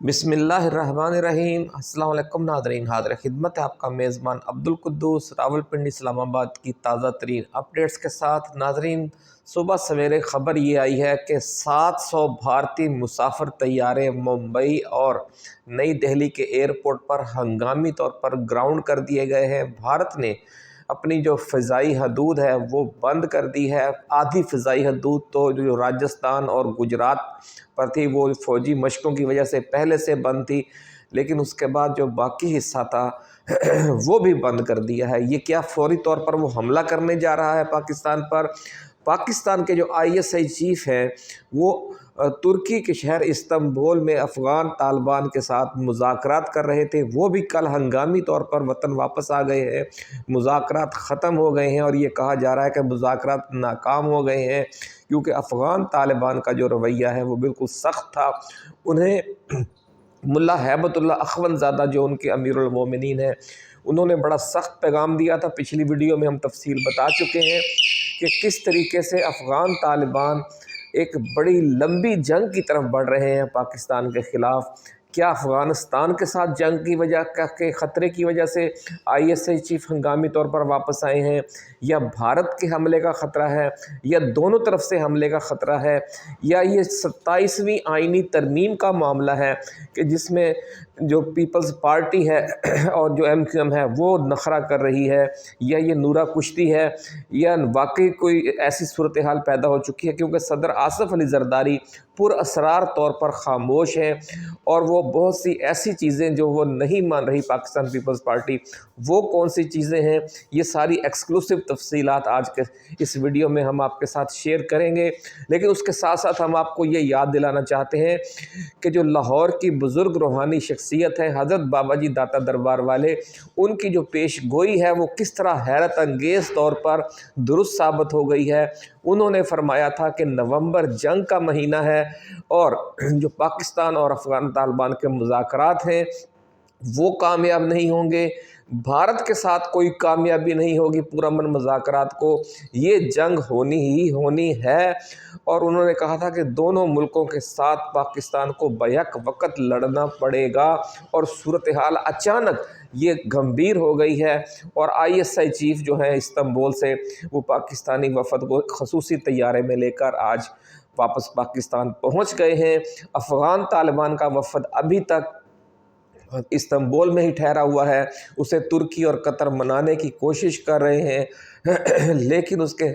بسم اللہ الرحمن الرحیم۔ السلام علیکم ناظرین، حاضر خدمت ہے آپ کا میزبان عبدالقدوس راولپنڈی اسلام آباد کی تازہ ترین اپڈیٹس کے ساتھ۔ ناظرین، صبح سویرے خبر یہ آئی ہے کہ 700 بھارتی مسافر طیارے ممبئی اور نئی دہلی کے ایئرپورٹ پر ہنگامی طور پر گراؤنڈ کر دیے گئے ہیں۔ بھارت نے اپنی جو فضائی حدود ہے وہ بند کر دی ہے۔ آدھی فضائی حدود تو جو راجستھان اور گجرات پر تھی وہ فوجی مشقوں کی وجہ سے پہلے سے بند تھی، لیکن اس کے بعد جو باقی حصہ تھا وہ بھی بند کر دیا ہے۔ یہ کیا فوری طور پر وہ حملہ کرنے جا رہا ہے پاکستان پر؟ پاکستان کے جو ISI چیف ہیں وہ ترکی کے شہر استنبول میں افغان طالبان کے ساتھ مذاکرات کر رہے تھے، وہ بھی کل ہنگامی طور پر وطن واپس آ گئے ہیں۔ مذاکرات ختم ہو گئے ہیں اور یہ کہا جا رہا ہے کہ مذاکرات ناکام ہو گئے ہیں، کیونکہ افغان طالبان کا جو رویہ ہے وہ بالکل سخت تھا۔ انہیں ملا ہیبت اللہ اخوند زادہ جو ان کے امیر المومنین ہیں، انہوں نے بڑا سخت پیغام دیا تھا۔ پچھلی ویڈیو میں ہم تفصیل بتا چکے ہیں کہ کس طریقے سے افغان طالبان ایک بڑی لمبی جنگ کی طرف بڑھ رہے ہیں پاکستان کے خلاف۔ کیا افغانستان کے ساتھ جنگ کی وجہ کے خطرے کی وجہ سے ISI چیف ہنگامی طور پر واپس آئے ہیں، یا بھارت کے حملے کا خطرہ ہے، یا دونوں طرف سے حملے کا خطرہ ہے، یا یہ 27ویں آئینی ترمیم کا معاملہ ہے کہ جس میں جو پیپلز پارٹی ہے اور جو MQM ہے وہ نخرہ کر رہی ہے، یا یہ نورہ کشتی ہے، یا واقعی کوئی ایسی صورتحال پیدا ہو چکی ہے؟ کیونکہ صدر آصف علی زرداری پر اسرار طور پر خاموش ہیں اور وہ بہت سی ایسی چیزیں جو وہ نہیں مان رہی پاکستان پیپلز پارٹی، وہ کون سی چیزیں ہیں؟ یہ ساری ایکسکلوسیو تفصیلات آج کے اس ویڈیو میں ہم آپ کے ساتھ شیئر کریں گے۔ لیکن اس کے ساتھ ساتھ ہم آپ کو یہ یاد دلانا چاہتے ہیں کہ جو لاہور کی بزرگ روحانی شخصیت ہے حضرت بابا جی داتا دربار والے، ان کی جو پیش گوئی ہے وہ کس طرح حیرت انگیز طور پر درست ثابت ہو گئی ہے۔ انہوں نے فرمایا تھا کہ نومبر جنگ کا مہینہ ہے اور جو پاکستان اور افغان طالبان کے مذاکرات ہیں وہ کامیاب نہیں ہوں گے، بھارت کے ساتھ کوئی کامیابی نہیں ہوگی پرامن مذاکرات کو، یہ جنگ ہونی ہی ہونی ہے۔ اور انہوں نے کہا تھا کہ دونوں ملکوں کے ساتھ پاکستان کو بیک وقت لڑنا پڑے گا، اور صورتحال اچانک یہ گمبھیر ہو گئی ہے۔ اور ISI چیف جو ہیں استنبول سے، وہ پاکستانی وفد کو خصوصی طیارے میں لے کر آج واپس پاکستان پہنچ گئے ہیں۔ افغان طالبان کا وفد ابھی تک استنبول میں ہی ٹھہرا ہوا ہے، اسے ترکی اور قطر منانے کی کوشش کر رہے ہیں، لیکن اس کے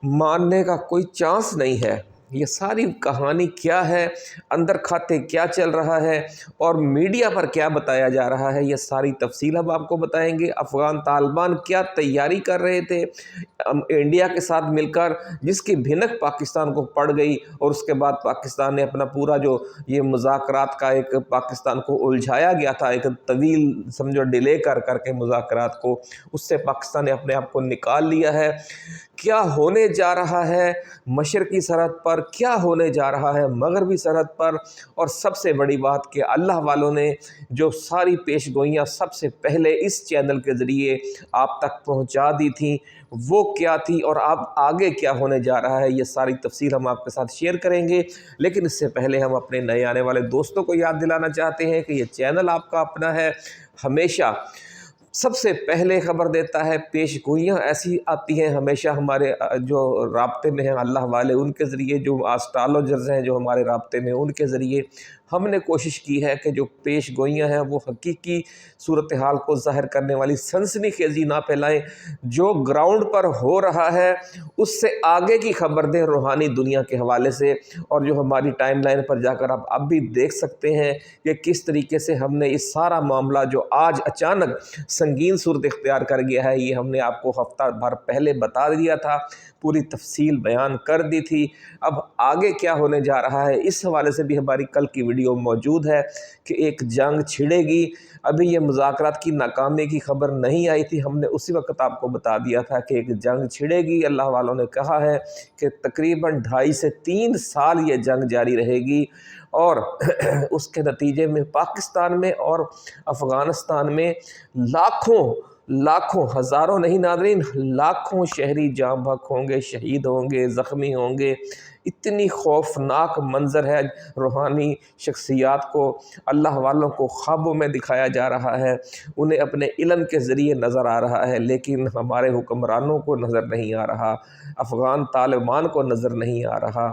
ماننے کا کوئی چانس نہیں ہے۔ یہ ساری کہانی کیا ہے، اندر کھاتے کیا چل رہا ہے اور میڈیا پر کیا بتایا جا رہا ہے، یہ ساری تفصیل ہم آپ کو بتائیں گے۔ افغان طالبان کیا تیاری کر رہے تھے انڈیا کے ساتھ مل کر، جس کی بھنک پاکستان کو پڑ گئی، اور اس کے بعد پاکستان نے اپنا پورا جو یہ مذاکرات کا ایک پاکستان کو الجھایا گیا تھا، ایک طویل سمجھو ڈیلے کر کے مذاکرات کو، اس سے پاکستان نے اپنے آپ کو نکال لیا ہے۔ کیا ہونے جا رہا ہے مشرقی سرحد پر، کیا ہونے جا رہا ہے مغربی سرحد پر، اور سب سے بڑی بات کہ اللہ والوں نے جو ساری پیش گوئیاں سب سے پہلے اس چینل کے ذریعے آپ تک پہنچا دی تھیں وہ کیا تھی، اور اب آگے کیا ہونے جا رہا ہے، یہ ساری تفصیل ہم آپ کے ساتھ شیئر کریں گے۔ لیکن اس سے پہلے ہم اپنے نئے آنے والے دوستوں کو یاد دلانا چاہتے ہیں کہ یہ چینل آپ کا اپنا ہے، ہمیشہ سب سے پہلے خبر دیتا ہے، پیش گوئیاں ایسی آتی ہیں ہمیشہ ہمارے جو رابطے میں ہیں اللہ والے، ان کے ذریعے، جو آسٹرالوجرز ہیں جو ہمارے رابطے میں، ان کے ذریعے ہم نے کوشش کی ہے کہ جو پیش گوئیاں ہیں وہ حقیقی صورتحال کو ظاہر کرنے والی سنسنی خیزی نہ پھیلائیں، جو گراؤنڈ پر ہو رہا ہے اس سے آگے کی خبر دیں روحانی دنیا کے حوالے سے۔ اور جو ہماری ٹائم لائن پر جا کر آپ اب بھی دیکھ سکتے ہیں کہ کس طریقے سے ہم نے اس سارا معاملہ جو آج اچانک سنگین صورت اختیار کر گیا ہے، یہ ہم نے آپ کو ہفتہ بھر پہلے بتا دیا تھا، پوری تفصیل بیان کر دی تھی۔ اب آگے کیا ہونے جا رہا ہے اس حوالے سے بھی ہماری کل کی ویڈیو موجود ہے کہ ایک جنگ چھڑے گی۔ ابھی یہ مذاکرات کی ناکامی کی خبر نہیں آئی تھی، ہم نے اسی وقت آپ کو بتا دیا تھا کہ ایک جنگ چھڑے گی۔ اللہ والوں نے کہا ہے کہ تقریباً 2.5 سے 3 سال یہ جنگ جاری رہے گی، اور اس کے نتیجے میں پاکستان میں اور افغانستان میں لاکھوں ہزاروں نہیں ناظرین، لاکھوں شہری جاں بحق ہوں گے، شہید ہوں گے، زخمی ہوں گے۔ اتنی خوفناک منظر ہے، روحانی شخصیات کو، اللہ والوں کو خوابوں میں دکھایا جا رہا ہے، انہیں اپنے علم کے ذریعے نظر آ رہا ہے، لیکن ہمارے حکمرانوں کو نظر نہیں آ رہا، افغان طالبان کو نظر نہیں آ رہا۔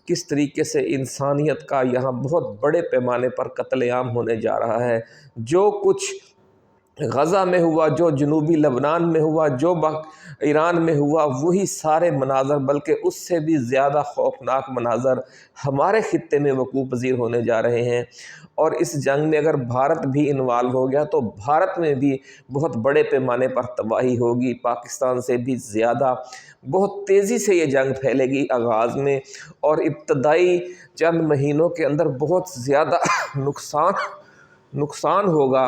کس طریقے سے انسانیت کا یہاں بہت بڑے پیمانے پر قتل عام ہونے جا رہا ہے۔ جو کچھ غزہ میں ہوا، جو جنوبی لبنان میں ہوا، جو ایران میں ہوا، وہی سارے مناظر بلکہ اس سے بھی زیادہ خوفناک مناظر ہمارے خطے میں وقوع پذیر ہونے جا رہے ہیں۔ اور اس جنگ میں اگر بھارت بھی انوالو ہو گیا تو بھارت میں بھی بہت بڑے پیمانے پر تباہی ہوگی، پاکستان سے بھی زیادہ بہت تیزی سے یہ جنگ پھیلے گی آغاز میں، اور ابتدائی چند مہینوں کے اندر بہت زیادہ نقصان ہوگا،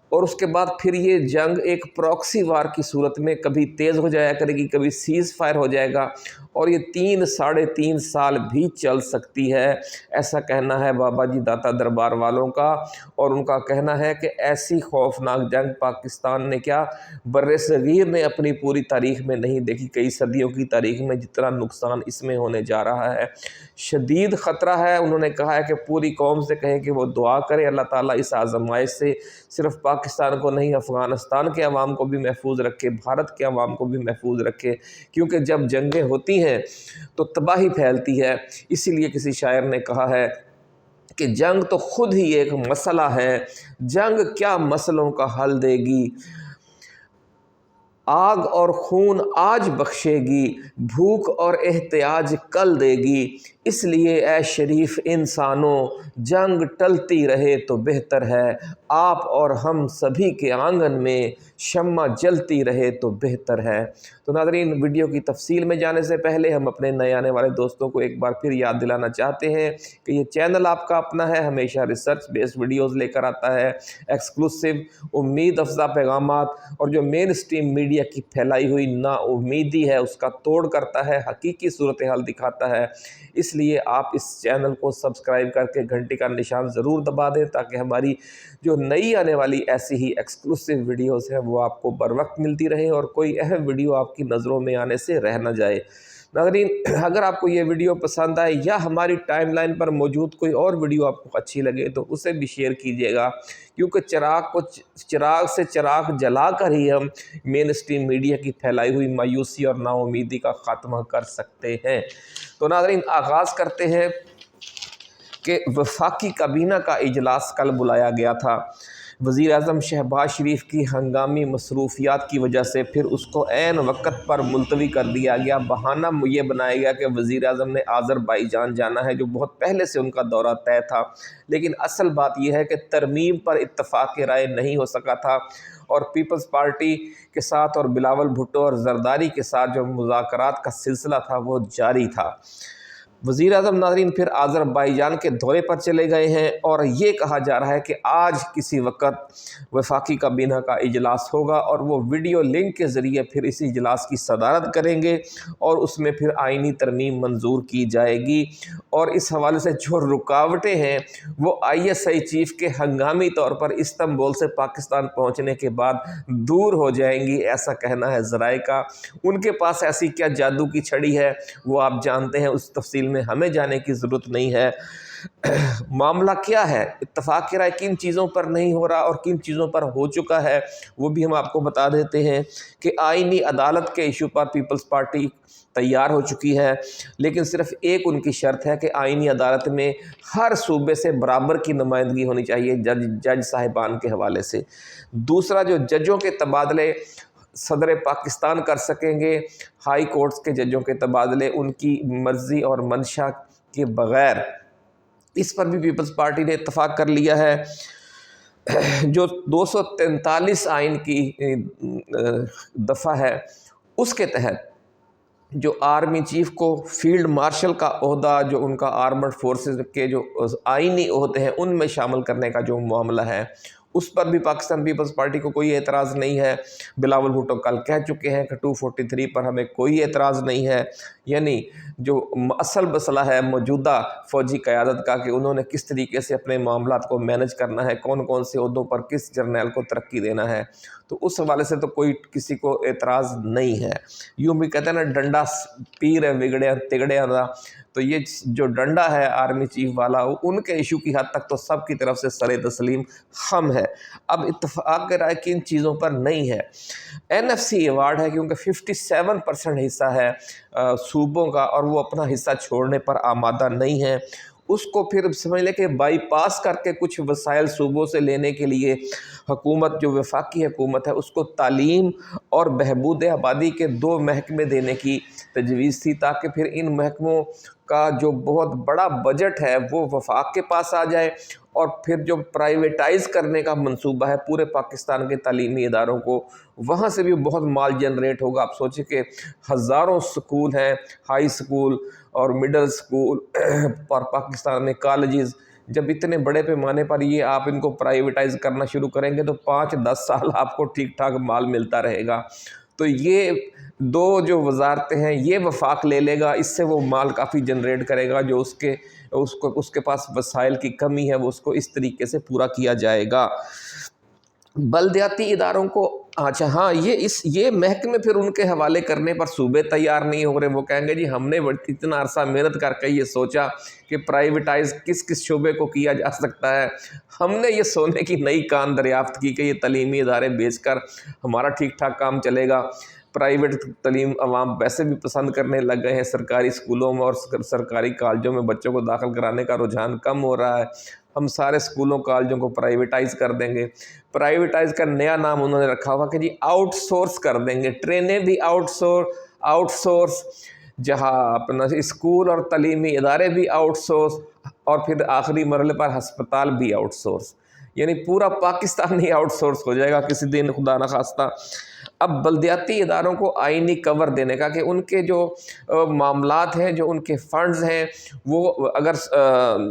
اور اس کے بعد پھر یہ جنگ ایک پراکسی وار کی صورت میں کبھی تیز ہو جایا کرے گی، کبھی سیز فائر ہو جائے گا، اور یہ 3 ساڑھے 3 سال بھی چل سکتی ہے، ایسا کہنا ہے بابا جی داتا دربار والوں کا۔ اور ان کا کہنا ہے کہ ایسی خوفناک جنگ پاکستان نے کیا بر صغیر نے اپنی پوری تاریخ میں نہیں دیکھی، کئی صدیوں کی تاریخ میں جتنا نقصان اس میں ہونے جا رہا ہے، شدید خطرہ ہے۔ انہوں نے کہا ہے کہ پوری قوم سے کہیں کہ وہ دعا کرے اللہ تعالیٰ اس آزمائش سے صرف پاکستان کو نہیں، افغانستان کے عوام کو بھی محفوظ رکھے، بھارت کے عوام کو بھی محفوظ رکھے، کیونکہ جب جنگیں ہوتی ہیں تو تباہی پھیلتی ہے۔ اسی لیے کسی شاعر نے کہا ہے کہ جنگ تو خود ہی ایک مسئلہ ہے، جنگ کیا مسئلوں کا حل دے گی، آگ اور خون آج بخشے گی، بھوک اور احتیاج کل دے گی، اس لیے اے شریف انسانوں جنگ ٹلتی رہے تو بہتر ہے، آپ اور ہم سبھی کے آنگن میں شمع جلتی رہے تو بہتر ہے۔ تو ناظرین، ویڈیو کی تفصیل میں جانے سے پہلے ہم اپنے نئے آنے والے دوستوں کو ایک بار پھر یاد دلانا چاہتے ہیں کہ یہ چینل آپ کا اپنا ہے، ہمیشہ ریسرچ بیسڈ ویڈیوز لے کر آتا ہے، ایکسکلوسیو امید افزا پیغامات، اور جو مین اسٹریم میڈیا کی پھیلائی ہوئی نا امیدی ہے اس کا توڑ کرتا ہے، حقیقی صورتحال دکھاتا ہے۔ اس لیے آپ اس چینل کو سبسکرائب کر کے گھنٹی کا نشان ضرور دبا دیں تاکہ ہماری جو نئی آنے والی ایسی ہی ایکسکلوسیو ویڈیوز ہیں وہ آپ کو بر وقت ملتی رہیں اور کوئی اہم ویڈیو آپ کی نظروں میں آنے سے رہ نہ جائے۔ ناظرین، اگر آپ کو یہ ویڈیو پسند آئے یا ہماری ٹائم لائن پر موجود کوئی اور ویڈیو آپ کو اچھی لگے تو اسے بھی شیئر کیجیے گا، کیونکہ چراغ سے چراغ جلا کر ہی ہم مین اسٹریم میڈیا کی پھیلائی ہوئی مایوسی اور نا امیدی کا خاتمہ کر سکتے ہیں۔ تو ناظرین، آغاز کرتے ہیں کہ وفاقی کابینہ کا اجلاس کل بلایا گیا تھا۔ وزیر اعظم شہباز شریف کی ہنگامی مصروفیات کی وجہ سے پھر اس کو عین وقت پر ملتوی کر دیا گیا۔ بہانہ یہ بنایا گیا کہ وزیر اعظم نے آذربائیجان جانا ہے، جو بہت پہلے سے ان کا دورہ طے تھا، لیکن اصل بات یہ ہے کہ ترمیم پر اتفاق رائے نہیں ہو سکا تھا، اور پیپلز پارٹی کے ساتھ اور بلاول بھٹو اور زرداری کے ساتھ جو مذاکرات کا سلسلہ تھا وہ جاری تھا۔ وزیر اعظم ناظرین پھر آذربائیجان کے دورے پر چلے گئے ہیں، اور یہ کہا جا رہا ہے کہ آج کسی وقت وفاقی کابینہ کا اجلاس ہوگا، اور وہ ویڈیو لنک کے ذریعے پھر اس اجلاس کی صدارت کریں گے، اور اس میں پھر آئینی ترمیم منظور کی جائے گی۔ اور اس حوالے سے جو رکاوٹیں ہیں وہ ISI چیف کے ہنگامی طور پر استنبول سے پاکستان پہنچنے کے بعد دور ہو جائیں گی، ایسا کہنا ہے ذرائع کا۔ ان کے پاس ایسی کیا جادو کی چھڑی ہے وہ آپ جانتے ہیں، اس تفصیل میں ہمیں جانے کی ضرورت نہیں ہے۔ معاملہ کیا ہے، اتفاق رائے کن چیزوں پر نہیں ہو رہا اور کن چیزوں پر ہو چکا ہے، وہ بھی ہم آپ کو بتا دیتے ہیں کہ آئینی عدالت کے ایشو پر پیپلز پارٹی تیار ہو چکی ہے، لیکن صرف ایک ان کی شرط ہے کہ آئینی عدالت میں ہر صوبے سے برابر کی نمائندگی ہونی چاہیے جج صاحبان کے حوالے سے۔ دوسرا، جو ججوں کے تبادلے صدر پاکستان کر سکیں گے، ہائی کورٹس کے ججوں کے تبادلے ان کی مرضی اور منشا کے بغیر، اس پر بھی پیپلز پارٹی نے اتفاق کر لیا ہے۔ جو 243 آئین کی دفعہ ہے اس کے تحت جو آرمی چیف کو فیلڈ مارشل کا عہدہ، جو ان کا آرمڈ فورسز کے جو آئینی عہدے ہیں ان میں شامل کرنے کا جو معاملہ ہے اس پر بھی پاکستان پیپلز پارٹی کو کوئی اعتراض نہیں ہے۔ بلاول بھٹو کل کہہ چکے ہیں کہ 243 پر ہمیں کوئی اعتراض نہیں ہے، یعنی جو اصل مسئلہ ہے موجودہ فوجی قیادت کا کہ انہوں نے کس طریقے سے اپنے معاملات کو مینج کرنا ہے، کون کون سے عہدوں پر کس جرنیل کو ترقی دینا ہے، تو اس حوالے سے تو کوئی کسی کو اعتراض نہیں ہے۔ یوں بھی کہتے ہیں نا ڈنڈا پیر ہے بگڑیا تگڑیا دا، تو یہ جو ڈنڈا ہے آرمی چیف والا ان کے ایشو کی حد تک تو سب کی طرف سے سر تسلیم ہم ہے۔ اب اتفاق رائے کن چیزوں پر نہیں ہے۔ NFC ایوارڈ ہے کیونکہ 57% حصہ ہے صوبوں کا اور وہ اپنا حصہ چھوڑنے پر آمادہ نہیں ہے، اس کو پھر سمجھ لیں کہ بائی پاس کر کے کچھ وسائل صوبوں سے لینے کے لیے حکومت جو وفاقی حکومت ہے اس کو تعلیم اور بہبود آبادی کے 2 محکمے دینے کی تجویز تھی، تاکہ پھر ان محکموں کا جو بہت بڑا بجٹ ہے وہ وفاق کے پاس آ جائے، اور پھر جو پرائیویٹائز کرنے کا منصوبہ ہے پورے پاکستان کے تعلیمی اداروں کو، وہاں سے بھی بہت مال جنریٹ ہوگا۔ آپ سوچیں کہ ہزاروں سکول ہیں، ہائی سکول اور مڈل سکول اور پاکستان میں کالجز، جب اتنے بڑے پیمانے پر یہ آپ ان کو پرائیویٹائز کرنا شروع کریں گے تو 5-10 سال آپ کو ٹھیک ٹھاک مال ملتا رہے گا۔ تو یہ 2 جو وزارتیں ہیں یہ وفاق لے لے گا، اس سے وہ مال کافی جنریٹ کرے گا، جو اس کے پاس وسائل کی کمی ہے وہ اس کو اس طریقے سے پورا کیا جائے گا۔ بلدیاتی اداروں کو اچھا ہاں یہ محکمے پھر ان کے حوالے کرنے پر صوبے تیار نہیں ہو رہے، وہ کہیں گے جی ہم نے اتنا عرصہ محنت کر کے یہ سوچا کہ پرائیویٹائز کس شعبے کو کیا جا سکتا ہے، ہم نے یہ سونے کی نئی کان دریافت کی کہ یہ تعلیمی ادارے بیچ کر ہمارا ٹھیک ٹھاک کام چلے گا۔ پرائیویٹ تعلیم عوام ویسے بھی پسند کرنے لگ گئے ہیں، سرکاری اسکولوں میں اور سرکاری کالجوں میں بچوں کو داخل کرانے کا رجحان کم ہو رہا ہے، ہم سارے اسکولوں کالجوں کو پرائیویٹائز کر دیں گے۔ پرائیویٹائز کا نیا نام انہوں نے رکھا ہوا کہ جی آؤٹ سورس کر دیں گے، ٹرینیں بھی آؤٹ سورس، جہاں اپنا اسکول اور تعلیمی ادارے بھی آؤٹ سورس، اور پھر آخری مرحلے پر ہسپتال بھی آؤٹ سورس، یعنی پورا پاکستان ہی آؤٹ سورس ہو جائے گا کسی دن خدا نخواستہ۔ اب بلدیاتی اداروں کو آئینی کور دینے کا کہ ان کے جو معاملات ہیں، جو ان کے فنڈز ہیں، وہ اگر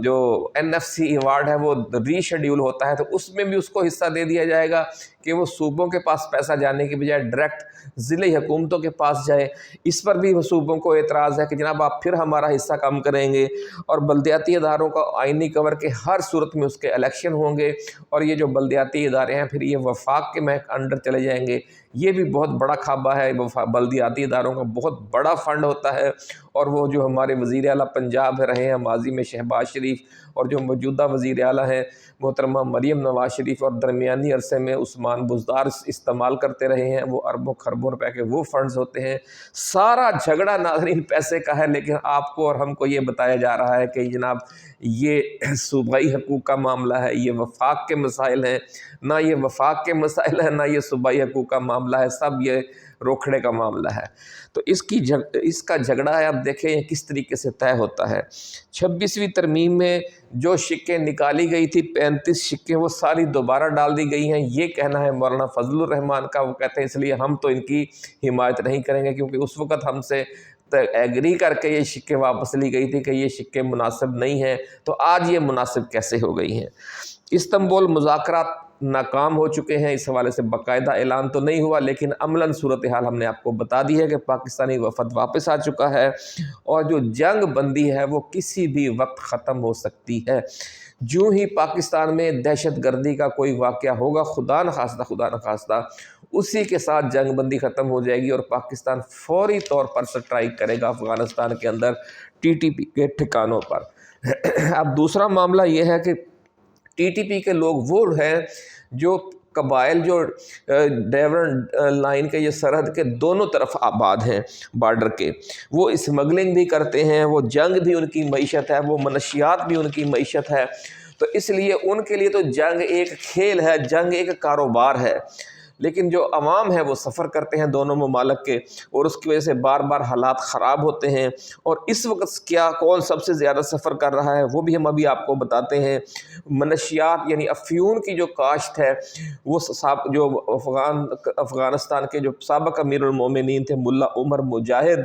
جو NFC ایوارڈ ہے وہ ری شیڈیول ہوتا ہے تو اس میں بھی اس کو حصہ دے دیا جائے گا کہ وہ صوبوں کے پاس پیسہ جانے کی بجائے ڈائریکٹ ضلعی حکومتوں کے پاس جائے۔ اس پر بھی صوبوں کو اعتراض ہے کہ جناب آپ پھر ہمارا حصہ کم کریں گے، اور بلدیاتی اداروں کا آئینی کور کے ہر صورت میں اس کے الیکشن ہوں گے، اور یہ جو بلدیاتی ادارے ہیں پھر یہ وفاق کے انڈر چلے جائیں گے۔ یہ بھی بہت بڑا کھابہ ہے، بلدیاتی اداروں کا بہت بڑا فنڈ ہوتا ہے، اور وہ جو ہمارے وزیر اعلیٰ پنجاب رہے ہیں ماضی میں شہباز شریف، اور جو موجودہ وزیر اعلیٰ ہیں محترمہ مریم نواز شریف، اور درمیانی عرصے میں عثمان بزدار استعمال کرتے رہے ہیں، وہ اربوں خربوں روپے کے وہ فنڈز ہوتے ہیں۔ سارا جھگڑا ناظرین پیسے کا ہے، لیکن آپ کو اور ہم کو یہ بتایا جا رہا ہے کہ جناب یہ صوبائی حقوق کا معاملہ ہے، یہ وفاق کے مسائل ہیں، نہ یہ وفاق کے مسائل ہیں، نہ یہ صوبائی حقوق کا معاملہ ہے، سب یہ روکھڑے کا معاملہ ہے۔ تو اس کا جھگڑا ہے، اب دیکھیں یہ کس طریقے سے طے ہوتا ہے۔ 26ویں ترمیم میں جو شکیں نکالی گئی تھی 35 شکیں وہ ساری دوبارہ ڈال دی گئی ہیں، یہ کہنا ہے مولانا فضل الرحمان کا، وہ کہتے ہیں اس لیے ہم تو ان کی حمایت نہیں کریں گے، کیونکہ اس وقت ہم سے ایگری کر کے یہ شکیں واپس لی گئی تھی کہ یہ شکیں مناسب نہیں ہیں، تو آج یہ مناسب کیسے ہو گئی ہیں۔ استنبول مذاکرات ناکام ہو چکے ہیں، اس حوالے سے باقاعدہ اعلان تو نہیں ہوا، لیکن عملاً صورتحال ہم نے آپ کو بتا دی ہے کہ پاکستانی وفد واپس آ چکا ہے، اور جو جنگ بندی ہے وہ کسی بھی وقت ختم ہو سکتی ہے۔ جو ہی پاکستان میں دہشت گردی کا کوئی واقعہ ہوگا، خدا نخواستہ اسی کے ساتھ جنگ بندی ختم ہو جائے گی، اور پاکستان فوری طور پر سٹرائک کرے گا افغانستان کے اندر TTP کے ٹھکانوں پر۔ اب دوسرا معاملہ یہ ہے کہ TTP کے لوگ وہ ہیں جو قبائل جو ڈیورن لائن کے یہ سرحد کے دونوں طرف آباد ہیں بارڈر کے، وہ اسمگلنگ بھی کرتے ہیں، وہ جنگ بھی ان کی معیشت ہے، وہ منشیات بھی ان کی معیشت ہے، تو اس لیے ان کے لیے تو جنگ ایک کھیل ہے، جنگ ایک کاروبار ہے۔ لیکن جو عوام ہے وہ سفر کرتے ہیں دونوں ممالک کے، اور اس کی وجہ سے بار بار حالات خراب ہوتے ہیں، اور اس وقت کون سب سے زیادہ سفر کر رہا ہے وہ بھی ہم ابھی آپ کو بتاتے ہیں۔ منشیات یعنی افیون کی جو کاشت ہے، وہ جو افغانستان کے جو سابق امیر المومنین تھے ملا عمر مجاہد،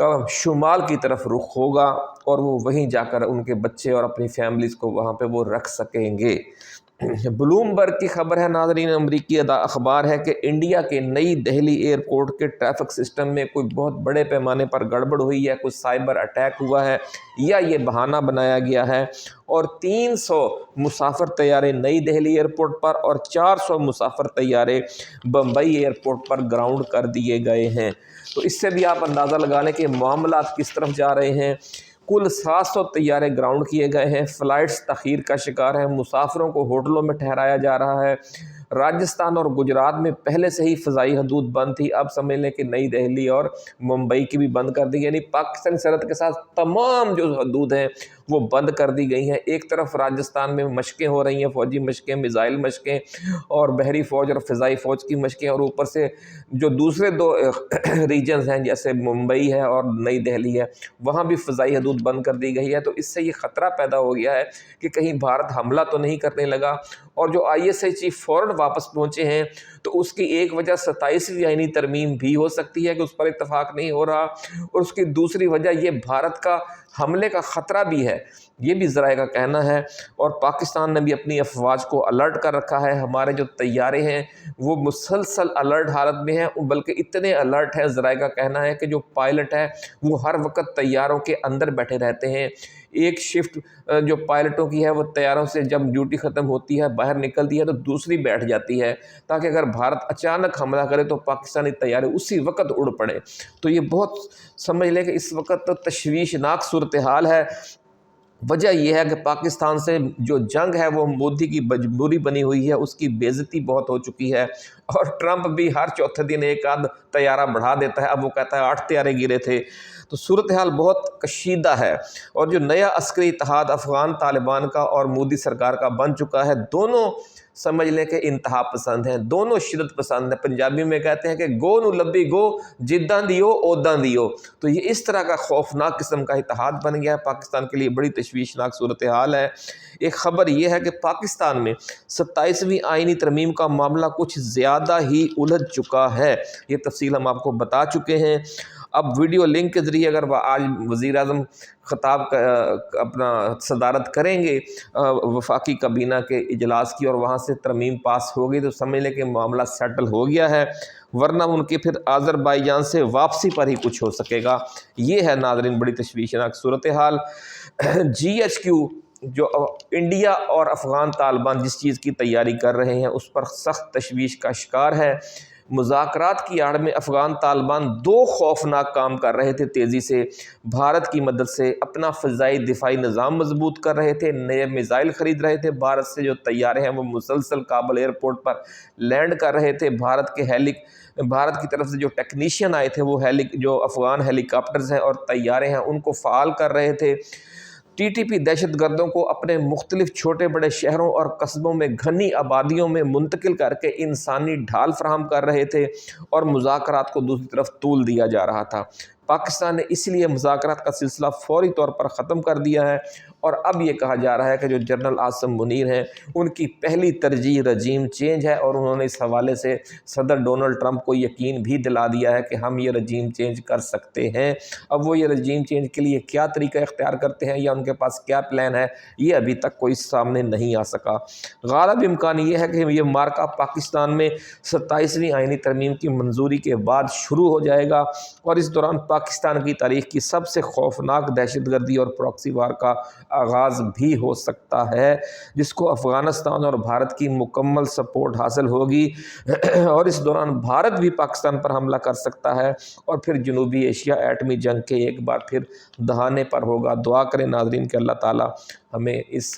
کا شمال کی طرف رخ ہوگا اور وہ وہیں جا کر ان کے بچے اور اپنی فیملیز کو وہاں پہ وہ رکھ سکیں گے۔ بلومبرگ کی خبر ہے ناظرین، امریکی اخبار ہے کہ انڈیا کے نئی دہلی ایئرپورٹ کے ٹریفک سسٹم میں کوئی بہت بڑے پیمانے پر گڑبڑ ہوئی ہے، کوئی سائبر اٹیک ہوا ہے یا یہ بہانہ بنایا گیا ہے، اور 300 مسافر طیارے نئی دہلی ایئرپورٹ پر اور 400 مسافر طیارے بمبئی ایئرپورٹ پر گراؤنڈ کر دیے گئے ہیں۔ تو اس سے بھی آپ اندازہ لگا لیں کہ معاملات کس طرف جا رہے ہیں۔ کل 700 طیارے گراؤنڈ کیے گئے ہیں، فلائٹس تاخیر کا شکار ہیں، مسافروں کو ہوٹلوں میں ٹھہرایا جا رہا ہے۔ راجستھان اور گجرات میں پہلے سے ہی فضائی حدود بند تھی، اب سمجھ لیں کہ نئی دہلی اور ممبئی کی بھی بند کر دی، یعنی پاکستانی سرحد کے ساتھ تمام جو حدود ہیں وہ بند کر دی گئی ہیں۔ ایک طرف راجستھان میں مشقیں ہو رہی ہیں، فوجی مشقیں، میزائل مشقیں اور بحری فوج اور فضائی فوج کی مشقیں، اور اوپر سے جو دوسرے دو ریجنز ہیں جیسے ممبئی ہے اور نئی دہلی ہے وہاں بھی فضائی حدود بند کر دی گئی ہے۔ تو اس سے یہ خطرہ پیدا ہو گیا ہے کہ کہیں بھارت حملہ تو نہیں کرنے لگا، اور جو ISI چیف فوراً واپس پہنچے ہیں تو اس کی ایک وجہ 27ویں آئینی ترمیم بھی ہو سکتی ہے کہ اس پر اتفاق نہیں ہو رہا، اور اس کی دوسری وجہ یہ بھارت کا حملے کا خطرہ بھی ہے، یہ بھی ذرائع کا کہنا ہے۔ اور پاکستان نے بھی اپنی افواج کو الرٹ کر رکھا ہے، ہمارے جو طیارے ہیں وہ مسلسل الرٹ حالت میں ہیں، بلکہ اتنے الرٹ ہے، ذرائع کا کہنا ہے کہ جو پائلٹ ہے وہ ہر وقت طیاروں کے اندر بیٹھے رہتے ہیں۔ ایک شفٹ جو پائلٹوں کی ہے وہ طیاروں سے جب ڈیوٹی ختم ہوتی ہے باہر نکلتی ہے تو دوسری بیٹھ جاتی ہے، تاکہ اگر بھارت اچانک حملہ کرے تو پاکستانی طیارے اسی وقت اڑ پڑے۔ تو یہ بہت سمجھ لیں کہ اس وقت تشویشناک صورتحال ہے۔ وجہ یہ ہے کہ پاکستان سے جو جنگ ہے وہ مودی کی مجبوری بنی ہوئی ہے، اس کی بے عزتی بہت ہو چکی ہے، اور ٹرمپ بھی ہر چوتھے دن ایک آدھ طیارہ بڑھا دیتا ہے، اب وہ کہتا ہے 8 طیارے گرے تھے۔ تو صورتحال بہت کشیدہ ہے، اور جو نیا عسکری اتحاد افغان طالبان کا اور مودی سرکار کا بن چکا ہے، دونوں سمجھ لیں کہ انتہا پسند ہیں، دونوں شدت پسند ہیں۔ پنجابی میں کہتے ہیں کہ گو نو لبی گو، جداں دیو اوداں دیو۔ تو یہ اس طرح کا خوفناک قسم کا اتحاد بن گیا ہے، پاکستان کے لیے بڑی تشویشناک صورتحال ہے۔ ایک خبر یہ ہے کہ پاکستان میں 27ویں آئینی ترمیم کا معاملہ کچھ زیادہ ہی الجھ چکا ہے، یہ تفصیل ہم آپ کو بتا چکے ہیں۔ اب ویڈیو لنک کے ذریعے اگر آج وزیر اعظم خطاب اپنا صدارت کریں گے وفاقی کابینہ کے اجلاس کی اور وہاں سے ترمیم پاس ہوگی تو سمجھ لیں کہ معاملہ سیٹل ہو گیا ہے، ورنہ ان کے پھر آذربائیجان سے واپسی پر ہی کچھ ہو سکے گا۔ یہ ہے ناظرین بڑی تشویشناک صورتحال۔ GHQ جو انڈیا اور افغان طالبان جس چیز کی تیاری کر رہے ہیں اس پر سخت تشویش کا شکار ہے۔ مذاکرات کی آڑ میں افغان طالبان 2 خوفناک کام کر رہے تھے تیزی سے، بھارت کی مدد سے اپنا فضائی دفاعی نظام مضبوط کر رہے تھے، نئے میزائل خرید رہے تھے، بھارت سے جو طیارے ہیں وہ مسلسل کابل ایئرپورٹ پر لینڈ کر رہے تھے، بھارت کی طرف سے جو ٹیکنیشین آئے تھے وہ جو افغان ہیلی کاپٹرز ہیں اور طیارے ہیں ان کو فعال کر رہے تھے۔ TTP دہشت گردوں کو اپنے مختلف چھوٹے بڑے شہروں اور قصبوں میں گھنی آبادیوں میں منتقل کر کے انسانی ڈھال فراہم کر رہے تھے، اور مذاکرات کو دوسری طرف طول دیا جا رہا تھا۔ پاکستان نے اس لیے مذاکرات کا سلسلہ فوری طور پر ختم کر دیا ہے، اور اب یہ کہا جا رہا ہے کہ جو جنرل عاصم منیر ہیں ان کی پہلی ترجیح رجیم چینج ہے، اور انہوں نے اس حوالے سے صدر ڈونلڈ ٹرمپ کو یقین بھی دلا دیا ہے کہ ہم یہ رجیم چینج کر سکتے ہیں۔ اب وہ یہ رجیم چینج کے لیے کیا طریقہ اختیار کرتے ہیں یا ان کے پاس کیا پلان ہے یہ ابھی تک کوئی سامنے نہیں آ سکا۔ غالب امکان یہ ہے کہ یہ مارکہ پاکستان میں 27ویں آئینی ترمیم کی منظوری کے بعد شروع ہو جائے گا، اور اس دوران پاکستان کی تاریخ کی سب سے خوفناک دہشت گردی اور پراکسی وار کا آغاز بھی ہو سکتا ہے، جس کو افغانستان اور بھارت کی مکمل سپورٹ حاصل ہوگی، اور اس دوران بھارت بھی پاکستان پر حملہ کر سکتا ہے، اور پھر جنوبی ایشیا ایٹمی جنگ کے ایک بار پھر دہانے پر ہوگا۔ دعا کریں ناظرین کہ اللہ تعالی ہمیں اس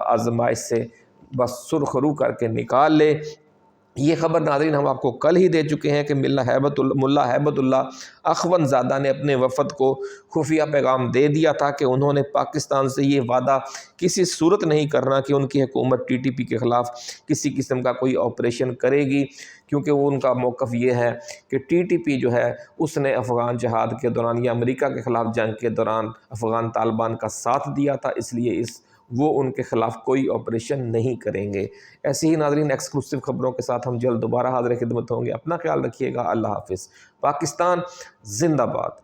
آزمائش سے بس سرخ رو کر کے نکال لے۔ یہ خبر ناظرین ہم آپ کو کل ہی دے چکے ہیں کہ ملا ہیبت اللہ اخون زادہ نے اپنے وفد کو خفیہ پیغام دے دیا تھا کہ انہوں نے پاکستان سے یہ وعدہ کسی صورت نہیں کرنا کہ ان کی حکومت TTP کے خلاف کسی قسم کا کوئی آپریشن کرے گی، کیونکہ وہ ان کا موقف یہ ہے کہ TTP جو ہے اس نے افغان جہاد کے دوران یا امریکہ کے خلاف جنگ کے دوران افغان طالبان کا ساتھ دیا تھا، اس لیے وہ ان کے خلاف کوئی آپریشن نہیں کریں گے۔ ایسے ہی ناظرین ایکسکلوسیو خبروں کے ساتھ ہم جلد دوبارہ حاضر خدمت ہوں گے۔ اپنا خیال رکھیے گا۔ اللہ حافظ۔ پاکستان زندہ باد۔